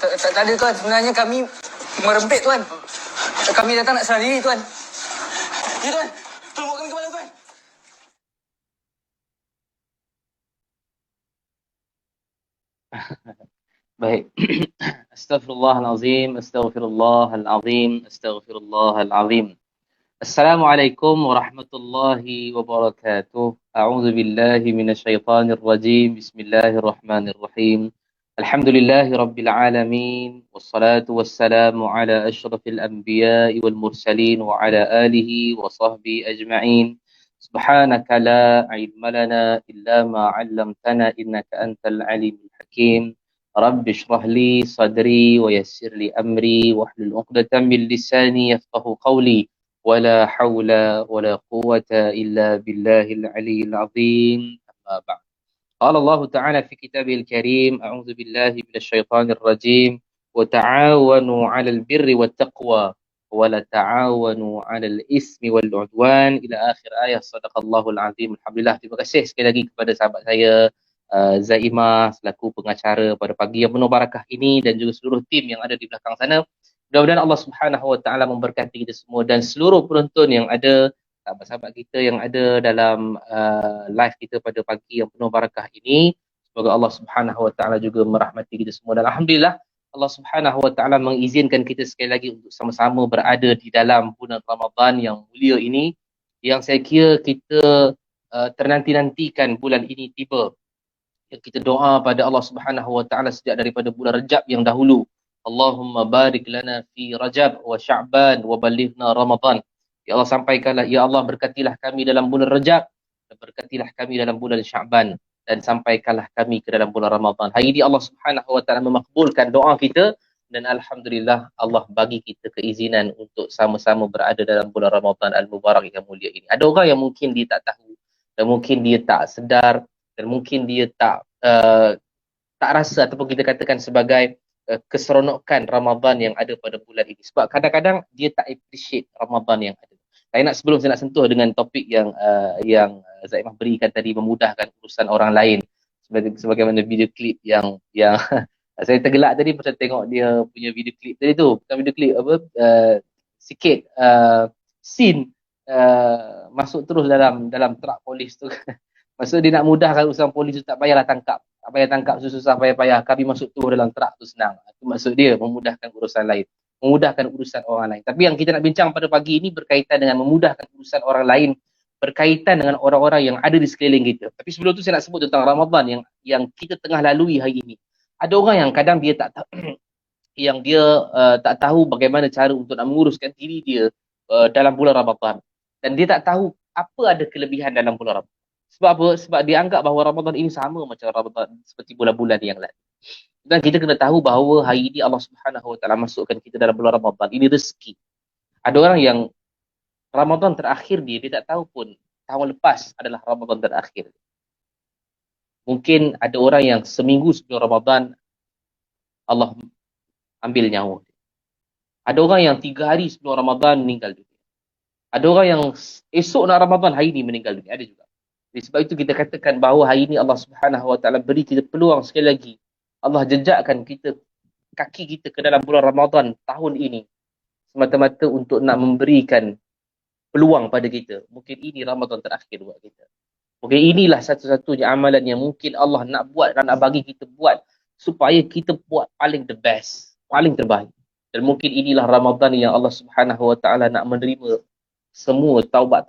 Tak ada tuan, sebenarnya kami merempit tuan. Kami datang nak serah diri tuan. Ya tuan, tolong bawa kami ke mana tuan? Baik. Astaghfirullahalazim, astaghfirullahalazim, astaghfirullahalazim. Assalamualaikum warahmatullahi wabarakatuh. A'udzu billahi minasyaitonir rajim. Bismillahirrahmanirrahim. Alhamdulillahi rabbil alamin. Wassalatu wassalamu ala asyrafil anbiya'i wal mursalin wa ala alihi wa sahbihi ajma'in. Subhanaka la ilma lana illa ma 'allamtana innaka antal alimul hakim. Rabbi shrah li sadri wa yassir li amri wahlul 'uqdatam min lisani yafqahu qawli. ولا حول ولا قوة إلا بالله العلي العظيم أما بعد قال الله تعالى في كتابه الكريم أعوذ بالله من الشيطان الرجيم وتعاونوا على البر والتقوى ولا تعاونوا على الإثم والعدوان إلى آخر آية صدق الله العظيم. Alhamdulillah, terima kasih sekali lagi kepada sahabat saya Zaimah selaku pengacara pada pagi yang penuh barakah ini dan juga seluruh tim yang ada di belakang sana. Mudah-mudahan Allah Subhanahu Wa Taala memberkati kita semua dan seluruh penonton yang ada, sahabat-sahabat kita yang ada dalam live kita pada pagi yang penuh barakah ini. Semoga Allah Subhanahu Wa Taala juga merahmati kita semua dan alhamdulillah Allah Subhanahu Wa Taala mengizinkan kita sekali lagi untuk sama-sama berada di dalam bulan Ramadan yang mulia ini, yang saya kira kita ternanti-nantikan bulan ini tiba. Yang kita doa pada Allah Subhanahu Wa Taala sejak daripada bulan Rajab yang dahulu. Allahumma barik lana fi Rajab wa Sya'ban wa balighna Ramadan. Ya Allah, sampaikanlah, ya Allah berkatilah kami dalam bulan Rajab dan berkatilah kami dalam bulan Sya'ban dan sampaikanlah kami ke dalam bulan Ramadan. Hari ini Allah Subhanahu Wa Taala memakbulkan doa kita dan alhamdulillah Allah bagi kita keizinan untuk sama-sama berada dalam bulan Ramadan al-Mubarak yang mulia ini. Ada orang yang mungkin dia tak tahu dan mungkin dia tak sedar dan mungkin dia tak rasa ataupun kita katakan sebagai keseronokan Ramadan yang ada pada bulan ini. Sebab kadang-kadang dia tak appreciate Ramadan yang ada. Sebelum saya nak sentuh dengan topik yang Zaimah berikan tadi, memudahkan urusan orang lain, sebagaimana video klip yang saya tergelak tadi pasal tengok dia punya video klip tadi tu. Bukan video klip apa, sikit scene masuk terus dalam truk polis tu. Maksud dia nak mudahkan urusan polis tu, tak payahlah tangkap. Tak payah tangkap susah-susah payah-payah. Kami masuk tu dalam truk tu senang. Itu maksud dia, memudahkan urusan lain. Memudahkan urusan orang lain. Tapi yang kita nak bincang pada pagi ini berkaitan dengan memudahkan urusan orang lain, berkaitan dengan orang-orang yang ada di sekeliling kita. Tapi sebelum tu saya nak sebut tentang Ramadan yang kita tengah lalui hari ini. Ada orang yang kadang dia tak tahu, yang dia tak tahu bagaimana cara untuk nak menguruskan diri dia dalam bulan Ramadan. Dan dia tak tahu apa ada kelebihan dalam bulan Ramadan. Sebab apa? Sebab dia anggap bahawa Ramadan ini sama macam Ramadan seperti bulan-bulan yang lain. Dan kita kena tahu bahawa hari ini Allah Subhanahu Wa Taala masukkan kita dalam bulan Ramadan. Ini rezeki. Ada orang yang Ramadan terakhir dia tak tahu pun tahun lepas adalah Ramadan terakhir. Mungkin ada orang yang seminggu sebelum Ramadan Allah ambil nyawa. Ada orang yang 3 hari sebelum Ramadan meninggal dunia. Ada orang yang esok nak Ramadan, hari ini meninggal dunia. Ada juga. Sebab itu kita katakan bahawa hari ini Allah Subhanahu Wa Taala beri kita peluang sekali lagi. Allah jejakkan kita, kaki kita ke dalam bulan Ramadan tahun ini semata-mata untuk nak memberikan peluang pada kita. Mungkin ini Ramadan terakhir buat kita. Mungkin inilah satu-satunya amalan yang mungkin Allah nak buat dan nak bagi kita buat supaya kita buat paling the best, paling terbaik. Dan mungkin inilah Ramadan yang Allah Subhanahu Wa Taala nak menerima semua taubat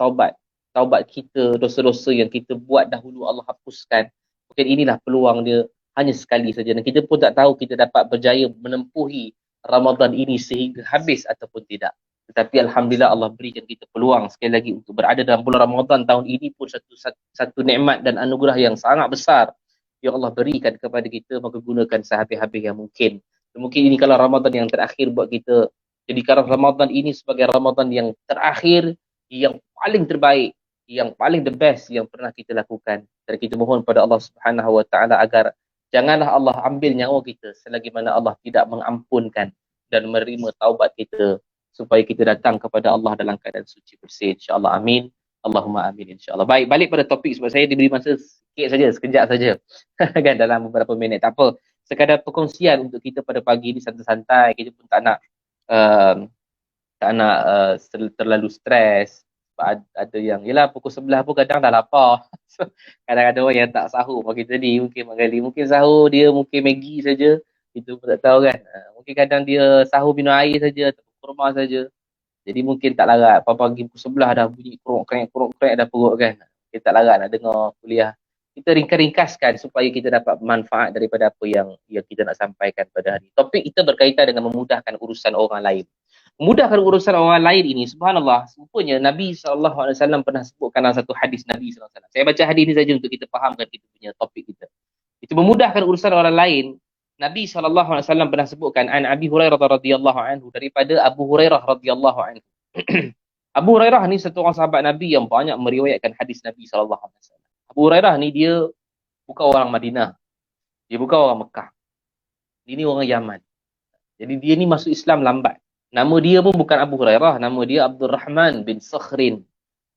kita, dosa-dosa yang kita buat dahulu Allah hapuskan. Mungkin inilah peluang dia, hanya sekali saja. Dan kita pun tak tahu kita dapat berjaya menempuhi Ramadan ini sehingga habis ataupun tidak. Tetapi alhamdulillah Allah berikan kita peluang sekali lagi untuk berada dalam bulan Ramadan tahun ini pun satu nikmat dan anugerah yang sangat besar yang Allah berikan kepada kita, maka gunakan sehabis-habis yang mungkin. Dan mungkin ini kalau Ramadan yang terakhir buat kita. Jadi kalau Ramadan ini sebagai Ramadan yang terakhir, yang paling terbaik, yang paling the best yang pernah kita lakukan. Dan kita mohon pada Allah Subhanahu Wa Taala agar janganlah Allah ambil nyawa kita selagi mana Allah tidak mengampunkan dan menerima taubat kita, supaya kita datang kepada Allah dalam keadaan suci bersih, insya-Allah. Amin. Allahumma amin, insya-Allah. Baik, balik pada topik sebab saya diberi masa sikit saja, sekejap saja. Kan dalam beberapa minit. Tak apa. sekadar perkongsian untuk kita pada pagi ni santai-santai. Kita pun tak nak uh, terlalu stres. Ada yang, yelah pukul 11 pun kadang dah lapar. So, kadang-kadang orang yang tak sahur pagi tadi, mungkin kali mungkin sahur dia mungkin Maggi saja. Itu pun tak tahu kan. Mungkin kadang dia sahur minum air saja atau kurma saja. Jadi mungkin tak larat. Pagi pukul 11 dah bunyi kuruk-krek dah perut kan. Kita tak larat nak dengar kuliah. Kita ringkaskan supaya kita dapat manfaat daripada apa yang kita nak sampaikan pada hari. Topik kita berkaitan dengan memudahkan urusan orang lain. Memudahkan urusan orang lain ini, subhanallah, rupanya Nabi SAW pernah sebutkan dalam satu hadis Nabi SAW. Saya baca hadis ini saja untuk kita fahamkan kita punya topik kita. Itu memudahkan urusan orang lain. Nabi SAW pernah sebutkan an Abi Hurairah radhiyallahu anhu, daripada Abu Hurairah radhiyallahu anhu. Abu Hurairah ni satu orang sahabat Nabi yang banyak meriwayatkan hadis Nabi SAW. Abu Hurairah ni dia bukan orang Madinah. Dia bukan orang Mekah. Dia ni orang Yaman. Jadi dia ni masuk Islam lambat. Nama dia pun bukan Abu Hurairah, nama dia Abdul Rahman bin Sakhrin.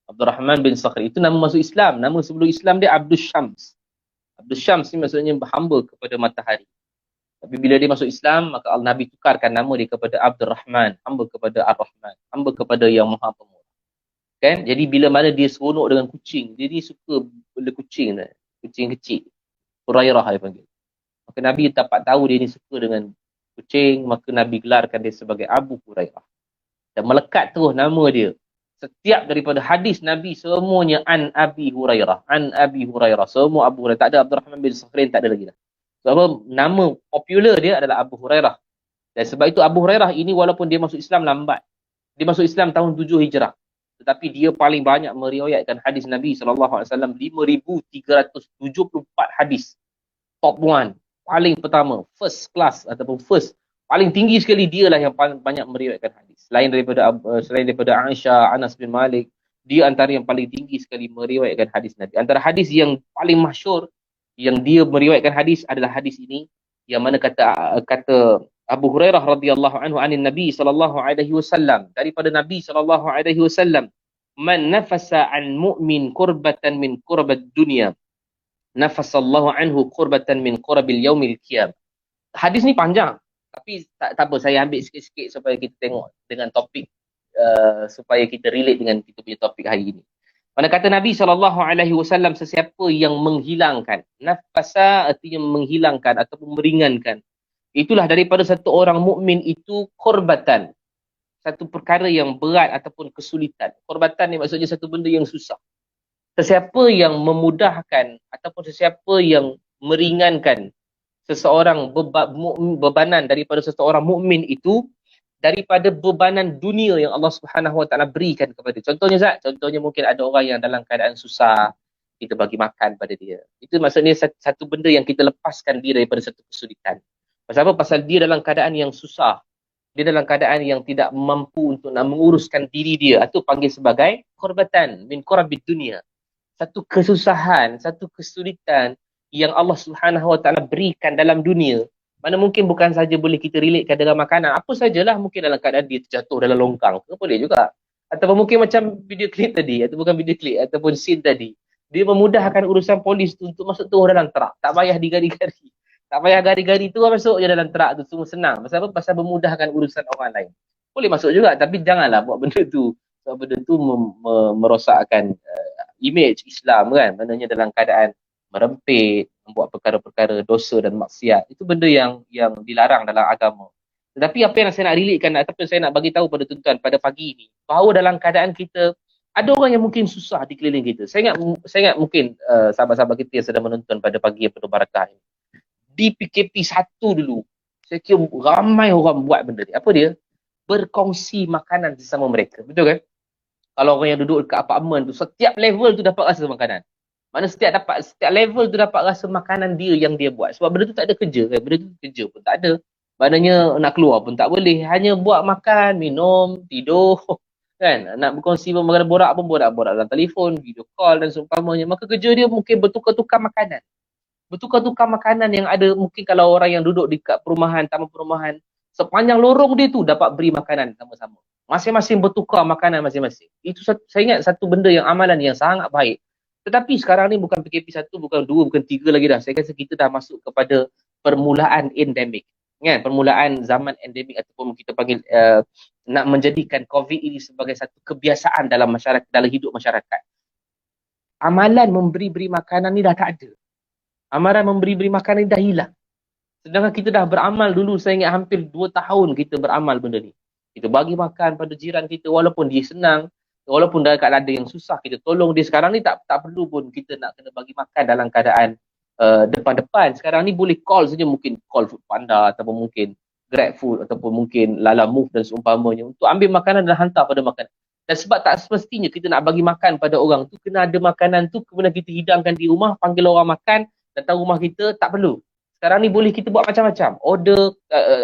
Abdul Rahman bin Sakhrin itu nama masuk Islam. Nama sebelum Islam dia Abdul Syams. Abdul Syams ni maksudnya hamba kepada matahari. Tapi bila dia masuk Islam, maka Nabi tukarkan nama dia kepada Abdul Rahman, hamba kepada Ar-Rahman, hamba kepada Yang Maha Pemurah. Kan? Jadi bila mana dia seronok dengan kucing, dia ni suka benda kucing, kucing kecil. Hurairah dia panggil. Maka Nabi dapat tahu dia ni suka dengan kucing, maka Nabi gelarkan dia sebagai Abu Hurairah. Dan melekat terus nama dia. Setiap daripada hadis Nabi semuanya an Abi Hurairah, an Abi Hurairah, semua Abu Hurairah. Tak ada Abdul Rahman bin Sakhrin, tak ada lagi dah. Sebab nama popular dia adalah Abu Hurairah. Dan sebab itu Abu Hurairah ini walaupun dia masuk Islam lambat. Dia masuk Islam tahun 7 Hijrah. Tetapi dia paling banyak meriwayatkan hadis Nabi SAW, 5,374 hadis. Top 1. Paling pertama, first class ataupun first. Paling tinggi sekali dia lah yang paling banyak meriwayatkan hadis. Selain daripada Aisyah, Anas bin Malik, dia antara yang paling tinggi sekali meriwayatkan hadis Nabi. Antara hadis yang paling masyhur yang dia meriwayatkan hadis adalah hadis ini, yang mana kata Abu Hurairah radhiyallahu anhu anin Nabi sallallahu alaihi wasallam, daripada Nabi sallallahu alaihi wasallam, man nafasa an mu'min kurbatan min kurbat dunya, nafasallahu anhu kurbatan min qurabil yaumil qiyam. Hadis ni panjang, tapi tak apa, saya ambil sikit-sikit supaya kita tengok dengan topik, supaya kita relate dengan kita punya topik hari ini. Mana kata Nabi SAW, sesiapa yang menghilangkan, nafasa artinya menghilangkan ataupun meringankan, itulah daripada satu orang mukmin itu korbatan, satu perkara yang berat ataupun kesulitan. Korbatan ni maksudnya satu benda yang susah. Sesiapa yang memudahkan ataupun sesiapa yang meringankan seseorang bebanan daripada seseorang mukmin itu, daripada bebanan dunia yang Allah Subhanahu Wa Taala berikan kepada. Contohnya Zat, contohnya mungkin ada orang yang dalam keadaan susah, kita bagi makan pada dia. Itu maksudnya satu benda yang kita lepaskan dia daripada satu kesulitan. Pasal apa? Pasal dia dalam keadaan yang susah. Dia dalam keadaan yang tidak mampu untuk nak menguruskan diri dia. Itu panggil sebagai korbatan min korabid dunia. Satu kesusahan, satu kesulitan yang Allah Subhanahu Wa Taala berikan dalam dunia. Mana mungkin bukan saja boleh kita relatekan dengan makanan. Apa sajalah, mungkin dalam keadaan dia terjatuh dalam longkang. Boleh juga. Ataupun mungkin macam video klip tadi, atau bukan video klip, ataupun scene tadi. Dia memudahkan urusan polis tu untuk masuk terus dalam terak. Tak payah digari-gari. Tak payah gari-gari tu masuk je dalam terak tu. Semua senang. Pasal apa? Pasal memudahkan urusan orang lain. Boleh masuk juga, tapi janganlah buat benda tu. Sebab benda tu merosakkan image Islam kan. Maknanya dalam keadaan merempit, membuat perkara-perkara dosa dan maksiat. Itu benda yang dilarang dalam agama. Tetapi apa yang saya nak relatekan ataupun saya nak bagi tahu pada tuan-tuan pada pagi ini, bahawa dalam keadaan kita ada orang yang mungkin susah di keliling kita. Saya ingat mungkin sahabat-sahabat kita yang sedang menonton pada pagi yang penuh barakah ini. Di PKP 1 dulu, saya kira ramai orang buat benda ni. Apa dia? Berkongsi makanan sesama mereka. Betul kan? Kalau orang yang duduk dekat apartmen tu, setiap level tu dapat rasa makanan. Mana setiap level tu dapat rasa makanan dia yang dia buat. Sebab benda tu tak ada kerja kan. Benda tu kerja pun tak ada. Maknanya nak keluar pun tak boleh. Hanya buat makan, minum, tidur. Kan? Nak berkongsi pun, borak pun borak-borak dalam telefon, video call dan seumpamanya. Maka kerja dia mungkin bertukar-tukar makanan. Bertukar-tukar makanan yang ada. Mungkin kalau orang yang duduk dekat perumahan, taman perumahan, sepanjang lorong dia tu dapat beri makanan sama-sama. Masing-masing bertukar makanan masing-masing. Itu saya ingat satu benda yang amalan yang sangat baik. Tetapi sekarang ni bukan PKP 1, bukan 2, bukan 3 lagi dah. Saya rasa kita dah masuk kepada permulaan endemik. Kan? Permulaan zaman endemik ataupun kita panggil nak menjadikan COVID ini sebagai satu kebiasaan dalam masyarakat, dalam hidup masyarakat. Amalan memberi-beri makanan ni dah tak ada. Amalan memberi-beri makanan ni dah hilang. Sedangkan kita dah beramal dulu, saya ingat hampir 2 tahun kita beramal benda ni. Kita bagi makan pada jiran kita walaupun dia senang, walaupun dekat ada yang susah, kita tolong dia. Sekarang ni tak perlu pun kita nak kena bagi makan dalam keadaan depan-depan. Sekarang ni boleh call saja, mungkin call Foodpanda ataupun mungkin GrabFood ataupun mungkin Lalamove dan seumpamanya untuk ambil makanan dan hantar pada makanan. Dan sebab tak semestinya kita nak bagi makan pada orang tu, kena ada makanan tu, kemudian kita hidangkan di rumah, panggil orang makan, datang rumah kita, tak perlu. Sekarang ni boleh kita buat macam-macam. Order,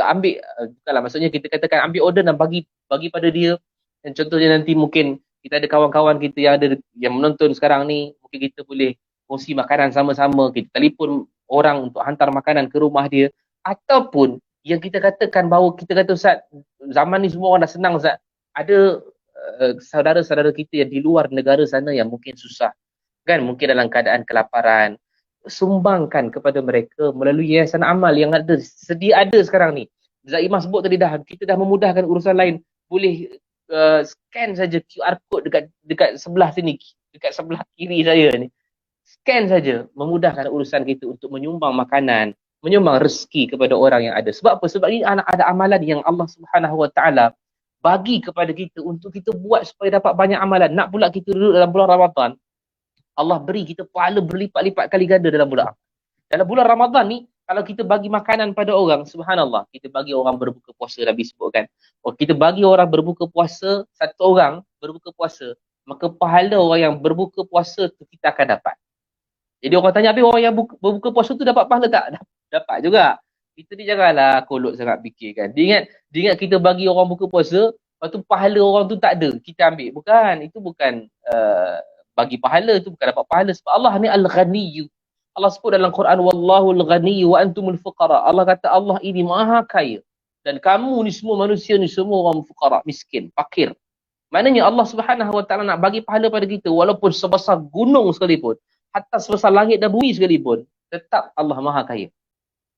ambil, bukanlah maksudnya kita katakan ambil order dan bagi pada dia. Dan contohnya nanti mungkin kita ada kawan-kawan kita yang menonton sekarang ni, mungkin kita boleh kongsi makanan sama-sama, kita telefon orang untuk hantar makanan ke rumah dia. Ataupun yang kita katakan bahawa kita kata Ustaz, zaman ni semua orang dah senang Ustaz. Ada saudara-saudara kita yang di luar negara sana yang mungkin susah. Kan mungkin dalam keadaan kelaparan, sumbangkan kepada mereka melalui yayasan amal yang ada, sedia ada sekarang ni. Zaimah sebut tadi dah, kita dah memudahkan urusan lain. Boleh scan saja QR code dekat sebelah sini, dekat sebelah kiri saya ni. Scan saja, memudahkan urusan kita untuk menyumbang makanan, menyumbang rezeki kepada orang yang ada. Sebab apa? Sebab ini ada amalan yang Allah Subhanahu Wa Taala bagi kepada kita untuk kita buat supaya dapat banyak amalan. Nak pula kita duduk dalam bulan Ramadan, Allah beri kita pahala berlipat-lipat kali ganda dalam bulan. Dalam bulan Ramadan ni, kalau kita bagi makanan pada orang, subhanallah, kita bagi orang berbuka puasa, Nabi sebutkan. Kita bagi orang berbuka puasa, satu orang berbuka puasa, maka pahala orang yang berbuka puasa tu kita akan dapat. Jadi orang tanya, habis orang yang berbuka puasa tu dapat pahala tak? Dapat juga. Kita ni janganlah kolot sangat fikir kan. Dia ingat kita bagi orang buka puasa, lepas tu pahala orang tu tak ada, kita ambil. Bukan, itu bukan bagi pahala, tu bukan dapat pahala. Sebab Allah ni Al-Ghaniyyu. Allah sebut dalam Quran, Wallahu Al-Ghaniyyu wa antumul fuqara. Allah kata Allah ini maha kaya. Dan kamu ni semua manusia ni semua orang fuqara, miskin, fakir. Maknanya Allah Subhanahu Wa Taala nak bagi pahala pada kita walaupun sebesar gunung sekalipun, hatta sebesar langit dan bumi sekalipun, tetap Allah maha kaya.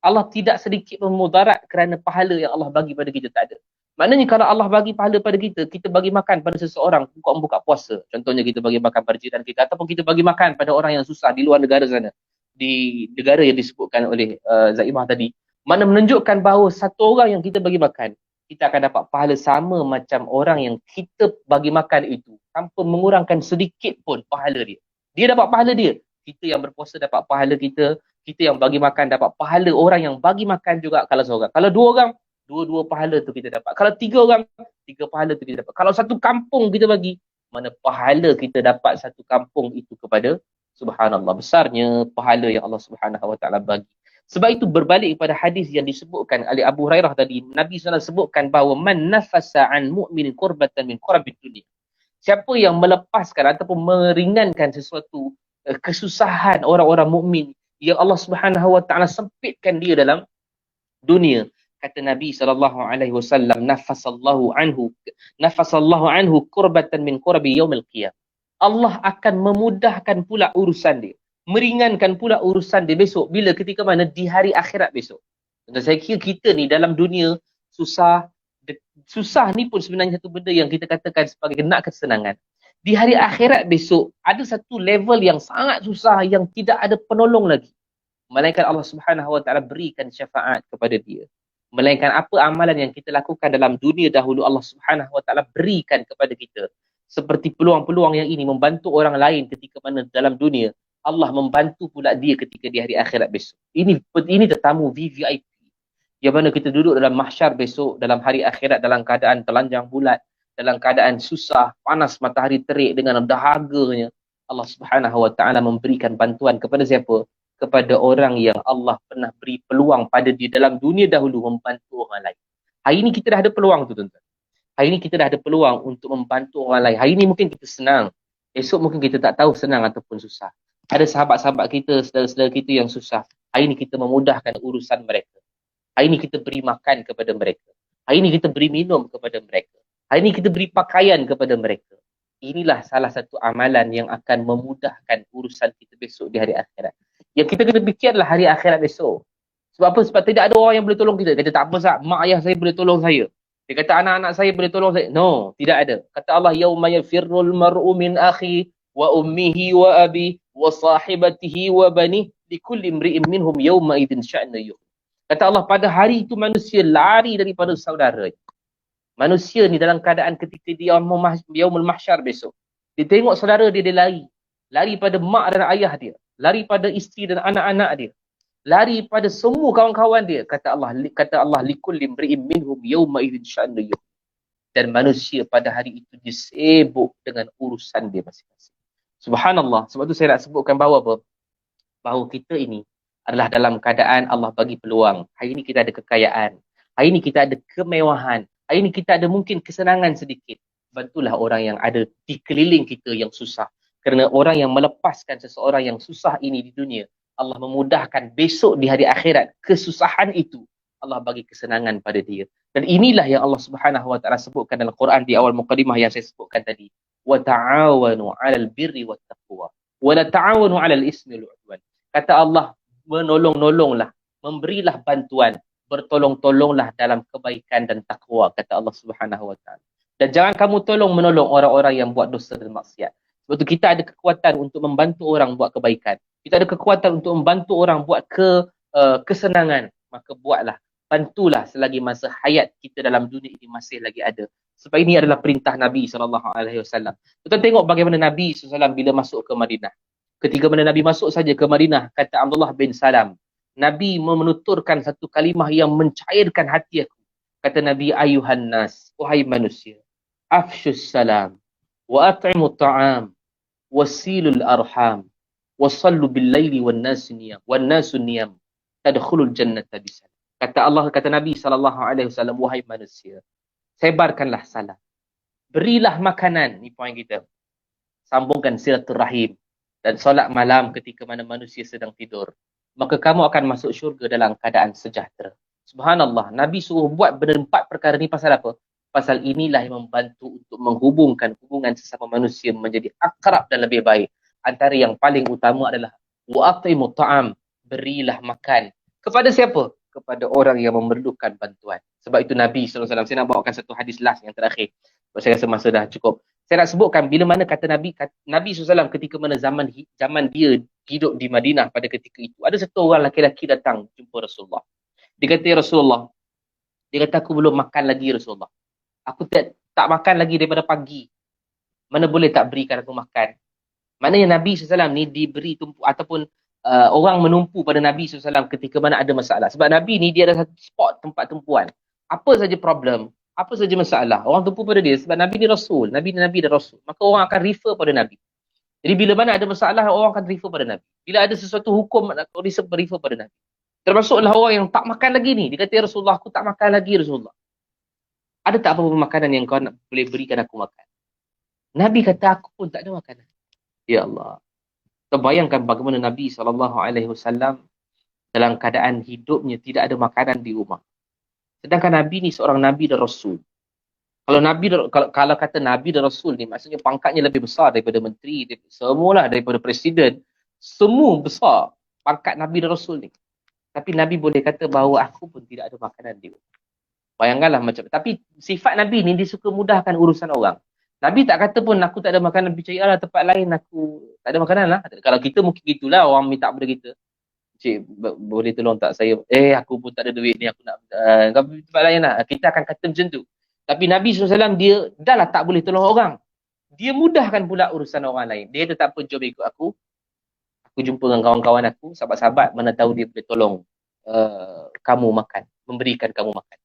Allah tidak sedikit pun mudarat kerana pahala yang Allah bagi pada kita, tak ada. Maknanya kalau Allah bagi pahala pada kita, kita bagi makan pada seseorang buka puasa. Contohnya kita bagi makan pada jiran kita, ataupun kita bagi makan pada orang yang susah di luar negara sana, di negara yang disebutkan oleh Zaimah tadi. Mana menunjukkan bahawa satu orang yang kita bagi makan, kita akan dapat pahala sama macam orang yang kita bagi makan itu, tanpa mengurangkan sedikit pun pahala dia. Dia dapat pahala dia. Kita yang berpuasa dapat pahala kita. Kita yang bagi makan dapat pahala orang yang bagi makan juga kalau seorang. Kalau 2 orang, 2 pahala tu kita dapat. Kalau 3 orang, 3 pahala tu kita dapat. Kalau satu kampung kita bagi, mana pahala kita dapat satu kampung itu kepada subhanallah, besarnya pahala yang Allah Subhanahu Wa Taala bagi. Sebab itu berbalik kepada hadis yang disebutkan oleh Abu Hurairah tadi, Nabi SAW sebutkan bahawa man nafasa an mu'min qurbatan min qurabid dunia. Siapa yang melepaskan ataupun meringankan sesuatu kesusahan orang-orang mukmin yang Allah Subhanahu Wa Taala sempitkan dia dalam dunia, kata Nabi SAW, nafasallahu anhu qurbatan min qurbi yaumil qiyamah. Allah akan memudahkan pula urusan dia, meringankan pula urusan dia besok. Bila? Ketika mana? Di hari akhirat besok. Dan saya kira kita ni dalam dunia susah ni pun sebenarnya satu benda yang kita katakan sebagai nak kesenangan. Di hari akhirat besok, ada satu level yang sangat susah yang tidak ada penolong lagi. Melainkan Allah Subhanahu Wa Taala berikan syafaat kepada dia. Melainkan apa amalan yang kita lakukan dalam dunia dahulu, Allah Subhanahu Wa Taala berikan kepada kita. Seperti peluang-peluang yang ini membantu orang lain ketika mana dalam dunia, Allah membantu pula dia ketika di hari akhirat besok. Ini tetamu VVIP. Yang mana kita duduk dalam mahsyar besok, dalam hari akhirat dalam keadaan telanjang bulat, dalam keadaan susah, panas matahari terik dengan dahaganya. Allah Subhanahu Wa Taala memberikan bantuan kepada siapa? Kepada orang yang Allah pernah beri peluang pada dia dalam dunia dahulu membantu orang lain. Hari ini kita dah ada peluang tu, tuan-tuan. Hari ini kita dah ada peluang untuk membantu orang lain. Hari ini mungkin kita senang, esok mungkin kita tak tahu senang ataupun susah. Ada sahabat-sahabat kita, saudara-saudara kita yang susah. Hari ini kita memudahkan urusan mereka. Hari ini kita beri makan kepada mereka. Hari ini kita beri minum kepada mereka. Hari ini kita beri pakaian kepada mereka. Inilah salah satu amalan yang akan memudahkan urusan kita besok di hari akhirat. Yang kita kena fikirlah hari akhirat besok. Sebab apa? Sebab tidak ada orang yang boleh tolong kita. Kata tak apa Sat, mak ayah saya boleh tolong saya. Dia kata anak-anak saya boleh tolong saya. No, tidak ada. Kata Allah, yauma yafirrul mar'u min akhi wa ummihi wa abi wa sahibatihi wa bani likulli imri'in minhum yauma idzin sya'nu yughni. Kata Allah, pada hari itu manusia lari daripada saudara. Manusia ni dalam keadaan ketika dia yaumul mahsyar besok. Dia tengok saudara dia, dia lari. Lari pada mak dan ayah dia. Lari pada isteri dan anak-anak dia. Lari pada semua kawan-kawan dia. Kata Allah likulli imri'in minhum yawma idzin sya'nu yughni. Dan manusia pada hari itu disibuk dengan urusan dia masing-masing. Subhanallah. Sebab tu saya nak sebutkan bahawa apa? Bahawa kita ini adalah dalam keadaan Allah bagi peluang. Hari ini kita ada kekayaan. Hari ini kita ada kemewahan. Hari ini kita ada mungkin kesenangan sedikit. Bantulah orang yang ada di keliling kita yang susah. Kerana orang yang melepaskan seseorang yang susah ini di dunia, Allah memudahkan besok di hari akhirat kesusahan itu. Allah bagi kesenangan pada dia. Dan inilah yang Allah Subhanahu Wa Taala sebutkan dalam Quran di awal mukadimah yang saya sebutkan tadi. Wa ta'awanu 'alal birri wat taqwa wa la ta'awanu 'alal ismi wal 'udwan. Kata Allah, menolong-nolonglah, memberilah bantuan, bertolong-tolonglah dalam kebaikan dan takwa, kata Allah Subhanahu Wa Taala. Dan jangan kamu tolong menolong orang-orang yang buat dosa dan maksiat. Sebab tu kita ada kekuatan untuk membantu orang buat kebaikan. Kita ada kekuatan untuk membantu orang buat kesenangan. Maka buatlah, bantulah selagi masa hayat kita dalam dunia ini masih lagi ada. Sebab ini adalah perintah Nabi SAW. Kita tengok bagaimana Nabi SAW bila masuk ke Madinah. Ketika mana Nabi masuk saja ke Madinah, kata Abdullah bin Salam, Nabi menuturkan satu kalimah yang mencairkan hati aku. Kata Nabi, ayuhan nas, wahai manusia, afshus salam, wa at'imu ta'am, wasilul arham, wasallu bil laili wan nasu niyam, tadkhulul jannata bisalam. Kata Nabi SAW, wahai manusia, sebarkanlah salam, berilah makanan, ni poin kita, sambungkan silaturahim, dan solat malam ketika mana manusia sedang tidur, maka kamu akan masuk syurga dalam keadaan sejahtera. Subhanallah, Nabi suruh buat benda 4 perkara ni pasal apa? Pasal inilah yang membantu untuk menghubungkan hubungan sesama manusia menjadi akrab dan lebih baik. Antara yang paling utama adalah wa'atimu ta'am, berilah makan. Kepada siapa? Kepada orang yang memerlukan bantuan. Sebab itu Nabi SAW, saya nak bawakan satu hadis last yang terakhir. Sebab saya rasa masa dah cukup. Saya nak sebutkan bila mana kata Nabi SAW ketika mana zaman dia hidup di Madinah pada ketika itu, ada satu orang lelaki datang jumpa Rasulullah. Dia kata, ya Rasulullah, dia kata aku belum makan lagi Rasulullah. Aku tak makan lagi daripada pagi. Mana boleh tak berikan aku makan? Maknanya Nabi SAW ni diberi tumpu ataupun orang menumpu pada Nabi SAW ketika mana ada masalah. Sebab Nabi ni dia ada satu spot tempat tumpuan. Apa saja problem, apa saja masalah, orang tumpu pada dia. Sebab Nabi ni Rasul, Nabi dan Rasul. Maka orang akan refer pada Nabi. Jadi bila mana ada masalah, orang akan refer pada Nabi. Bila ada sesuatu hukum, orang refer pada Nabi. Termasuklah orang yang tak makan lagi ni. Dia kata, ya Rasulullah, aku tak makan lagi Rasulullah. Ada tak apa-apa makanan yang kau nak boleh berikan aku makan? Nabi kata, aku pun tak ada makanan. Ya Allah. Terbayangkan bagaimana Nabi SAW dalam keadaan hidupnya tidak ada makanan di rumah. Sedangkan Nabi ni seorang Nabi dan Rasul. Kalau kata Nabi dan Rasul ni, maksudnya pangkatnya lebih besar daripada menteri, semualah daripada presiden. Semua besar pangkat Nabi dan Rasul ni. Tapi Nabi boleh kata bahawa aku pun tidak ada makanan di rumah. Bayangkanlah macam. Tapi sifat Nabi ni dia suka mudahkan urusan orang. Nabi tak kata pun aku tak ada makanan, pergi cari tempat lain aku tak ada makanan lah. Kalau kita mungkin gitulah, orang minta pada kita. Cik, boleh tolong tak saya? Aku pun tak ada duit ni, aku nak tempat lain lah. Kita akan kata macam tu. Tapi Nabi SAW dia dah lah tak boleh tolong orang. Dia mudahkan pula urusan orang lain. Dia tetap pun jom ikut aku. Aku jumpa dengan kawan-kawan aku, sahabat-sahabat, mana tahu dia boleh tolong kamu makan, memberikan kamu makan.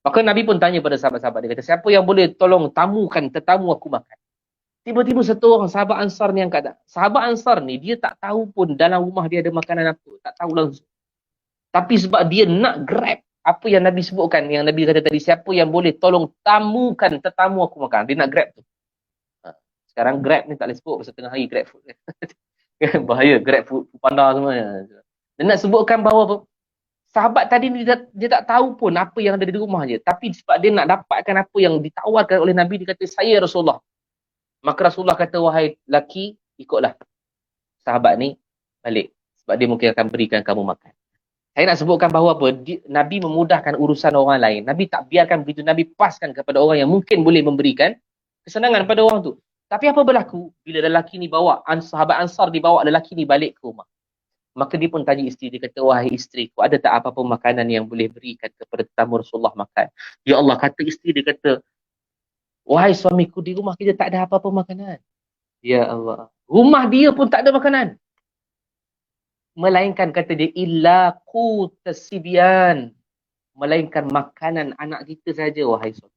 Maka Nabi pun tanya pada sahabat-sahabat, dia kata, siapa yang boleh tolong tamukan tetamu aku makan? Tiba-tiba satu orang sahabat Ansar ni yang kata, sahabat Ansar ni dia tak tahu pun dalam rumah dia ada makanan apa, tak tahu langsung. Tapi sebab dia nak grab apa yang Nabi sebutkan, yang Nabi kata tadi, siapa yang boleh tolong tamukan tetamu aku makan, dia nak grab tu. Sekarang grab ni tak boleh sebut pasal tengah hari grab food. Bahaya, grab food, panda semua. Dia nak sebutkan bahawa apa? Sahabat tadi ni dia tak tahu pun apa yang ada di rumah je. Tapi sebab dia nak dapatkan apa yang ditawarkan oleh Nabi, dia kata, saya Rasulullah. Maka Rasulullah kata, wahai laki, ikutlah sahabat ni balik. Sebab dia mungkin akan berikan kamu makan. Saya nak sebutkan bahawa apa? Nabi memudahkan urusan orang lain. Nabi tak biarkan begitu. Nabi paskan kepada orang yang mungkin boleh memberikan kesenangan pada orang tu. Tapi apa berlaku? Bila lelaki ni bawa, sahabat Ansar dibawa lelaki ni balik ke rumah. Maka dia pun tanya isteri, dia kata, wahai isteriku, ada tak apa-apa makanan yang boleh berikan kepada tetamu Rasulullah makan? Ya Allah, kata isteri dia kata, wahai suamiku, di rumah kita tak ada apa-apa makanan. Ya Allah. Rumah dia pun tak ada makanan. Melainkan kata dia, illa qutasibyan. Melainkan makanan anak kita saja, wahai suami.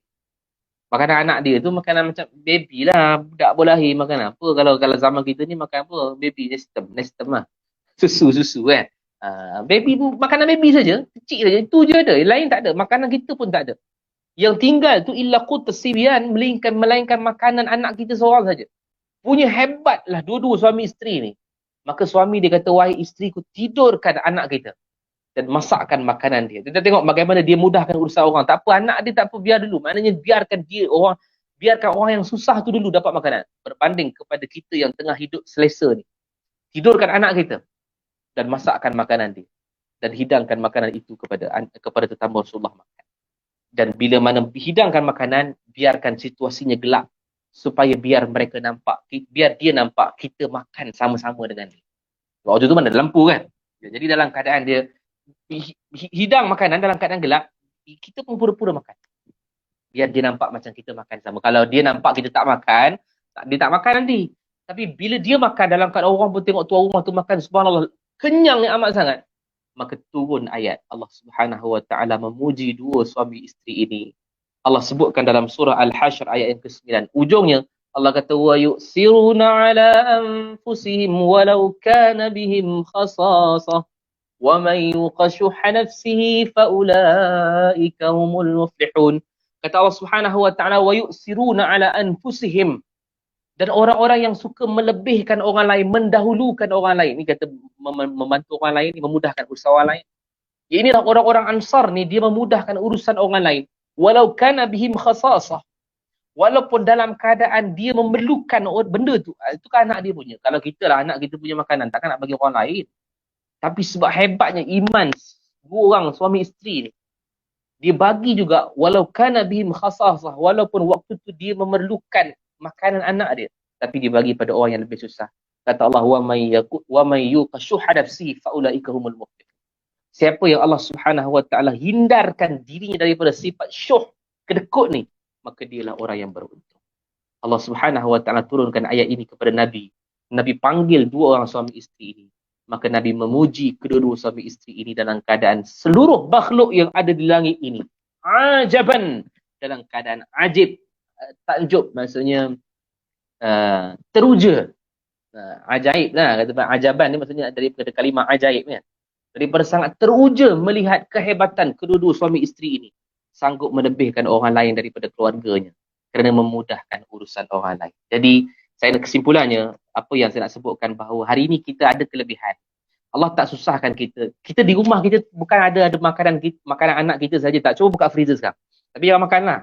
Makanan anak dia tu makanan macam baby lah. Budak boleh lahir makan apa. Kalau zaman kita ni makan apa? Baby nestem lah. Susu kan. Baby makanan baby saja. Kecil saja. Itu je ada. Yang lain tak ada. Makanan kita pun tak ada. Yang tinggal tu illa qutasibyan. Melainkan makanan anak kita seorang saja. Punya hebat lah dua-dua suami isteri ni. Maka suami dia kata, wahai isteriku, tidurkan anak kita dan masakkan makanan dia. Kita tengok bagaimana dia mudahkan urusan orang. Tak apa, anak dia tak apa, biar dulu. Maknanya biarkan orang yang susah tu dulu dapat makanan. Berbanding kepada kita yang tengah hidup selesa ni. Tidurkan anak kita dan masakkan makanan dia. Dan hidangkan makanan itu kepada tetamu Rasulullah makan. Dan bila mana hidangkan makanan, biarkan situasinya gelap. Supaya biar dia nampak kita makan sama-sama dengan dia. Waktu tu mana ada lampu kan? Jadi dalam keadaan dia hidang makanan dalam keadaan gelap, kita pun pura-pura makan. Biar dia nampak macam kita makan sama. Kalau dia nampak kita tak makan, dia tak makan nanti. Tapi bila dia makan dalam keadaan orang pun tengok tuan rumah tu makan, subhanallah, kenyang yang amat sangat. Maka turun ayat Allah Subhanahu Wa Taala memuji dua suami isteri ini. Allah sebutkan dalam surah Al-Hashr ayat yang ke-9. Ujungnya Allah kata wa yusiruna ala anfusihim walau kana bihim khasasah. وَمَنْ يُوقَ شُحَّ نَفْسِهِ فَأُولَٰئِكَ هُمُ الْمُفْلِحُونَ. Kata Allah Subhanahu Wa Taala, وَيُؤْثِرُونَ عَلَى أَنفُسِهِمْ. Dan orang-orang yang suka melebihkan orang lain, mendahulukan orang lain. Ini kata membantu orang lain, memudahkan urusan orang lain. Ya, inilah orang-orang Ansar ni, dia memudahkan urusan orang lain. Walau kana bihim khasasah. Walaupun dalam keadaan dia memerlukan benda tu. Itu kan anak dia punya. Kalau kita lah, anak kita punya makanan, takkan nak bagi orang lain. Tapi sebab hebatnya iman dua orang suami isteri ni, dia bagi juga walau kana bihim khasasah, walaupun waktu tu dia memerlukan makanan anak dia, tapi dia bagi pada orang yang lebih susah. Kata Allah, wa may yuqa shuhha nafsihi fa ulaika humul muflihun. Siapa yang Allah Subhanahu Wa Taala hindarkan dirinya daripada sifat syuh, kedekut ni, maka dialah orang yang beruntung. Allah Subhanahu Wa Taala turunkan ayat ini kepada Nabi. Nabi panggil dua orang suami isteri ini. Maka Nabi memuji kedua-dua suami isteri ini dalam keadaan seluruh makhluk yang ada di langit ini ajaban, dalam keadaan ajib. Takjub maksudnya teruja. Ajaib lah, kata ajaban ni maksudnya daripada kalimah ajaib kan. Daripada sangat teruja melihat kehebatan kedua-dua suami isteri ini sanggup melebihkan orang lain daripada keluarganya kerana memudahkan urusan orang lain. Jadi saya kesimpulannya, apa yang saya nak sebutkan bahawa hari ini kita ada kelebihan. Allah tak susahkan kita. Kita di rumah kita bukan ada makanan anak kita saja tak. Cuba buka freezer sekarang. Tapi jangan makanlah.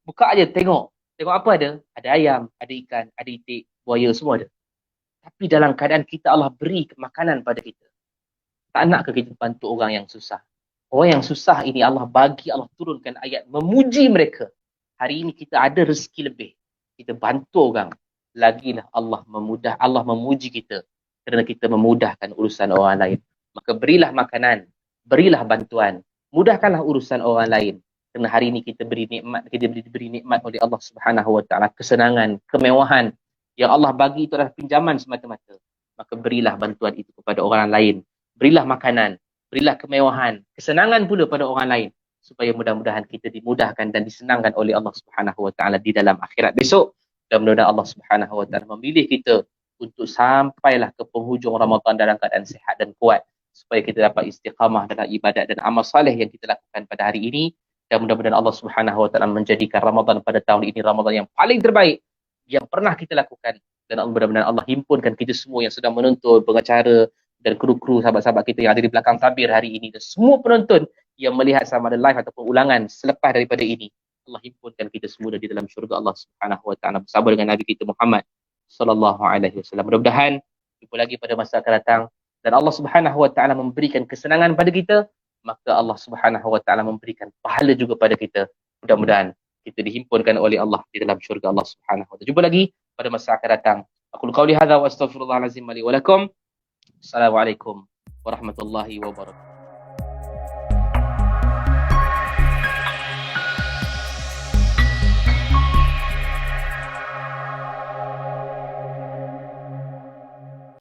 Buka aja tengok. Tengok apa ada? Ada ayam, ada ikan, ada itik, buaya, semua ada. Tapi dalam keadaan kita Allah beri makanan pada kita. Tak nak ke kita bantu orang yang susah? Orang yang susah ini Allah bagi, Allah turunkan ayat memuji mereka. Hari ini kita ada rezeki lebih. Kita bantu orang. Lagilah Allah memuji kita kerana kita memudahkan urusan orang lain. Maka berilah makanan, berilah bantuan, mudahkanlah urusan orang lain. Kerana hari ini kita beri nikmat oleh Allah Subhanahu Wa Taala, kesenangan, kemewahan yang Allah bagi itu adalah pinjaman semata-mata. Maka berilah bantuan itu kepada orang lain. Berilah makanan, berilah kemewahan, kesenangan pula pada orang lain supaya mudah-mudahan kita dimudahkan dan disenangkan oleh Allah Subhanahu Wa Taala di dalam akhirat besok. Dan mudah-mudahan Allah Subhanahu Wa Taala memilih kita untuk sampailah ke penghujung Ramadan dalam keadaan sihat dan kuat supaya kita dapat istiqamah dalam ibadat dan amal soleh yang kita lakukan pada hari ini. Dan mudah-mudahan Allah Subhanahu Wa Taala menjadikan Ramadan pada tahun ini Ramadan yang paling terbaik yang pernah kita lakukan. Dan mudah-mudahan Allah himpunkan kita semua yang sedang menonton, pengacara dan kru-kru sahabat-sahabat kita yang ada di belakang tabir hari ini dan semua penonton yang melihat sama ada live ataupun ulangan selepas daripada ini. Allah himpunkan kita semua di dalam syurga Allah Subhanahu Wa Taala bersama dengan Nabi kita Muhammad sallallahu alaihi wasallam. Mudah-mudahan jumpa lagi pada masa akan datang. dan Allah Subhanahu wa taala memberikan kesenangan pada kita, maka Allah Subhanahu wa taala memberikan pahala juga pada kita. Mudah-mudahan kita dihimpunkan oleh Allah di dalam syurga Allah Subhanahu wa taala. Jumpa lagi pada masa akan datang. Aku qauli hadza wa astaghfirullahalazim li wa lakum. Assalamualaikum warahmatullahi wabarakatuh.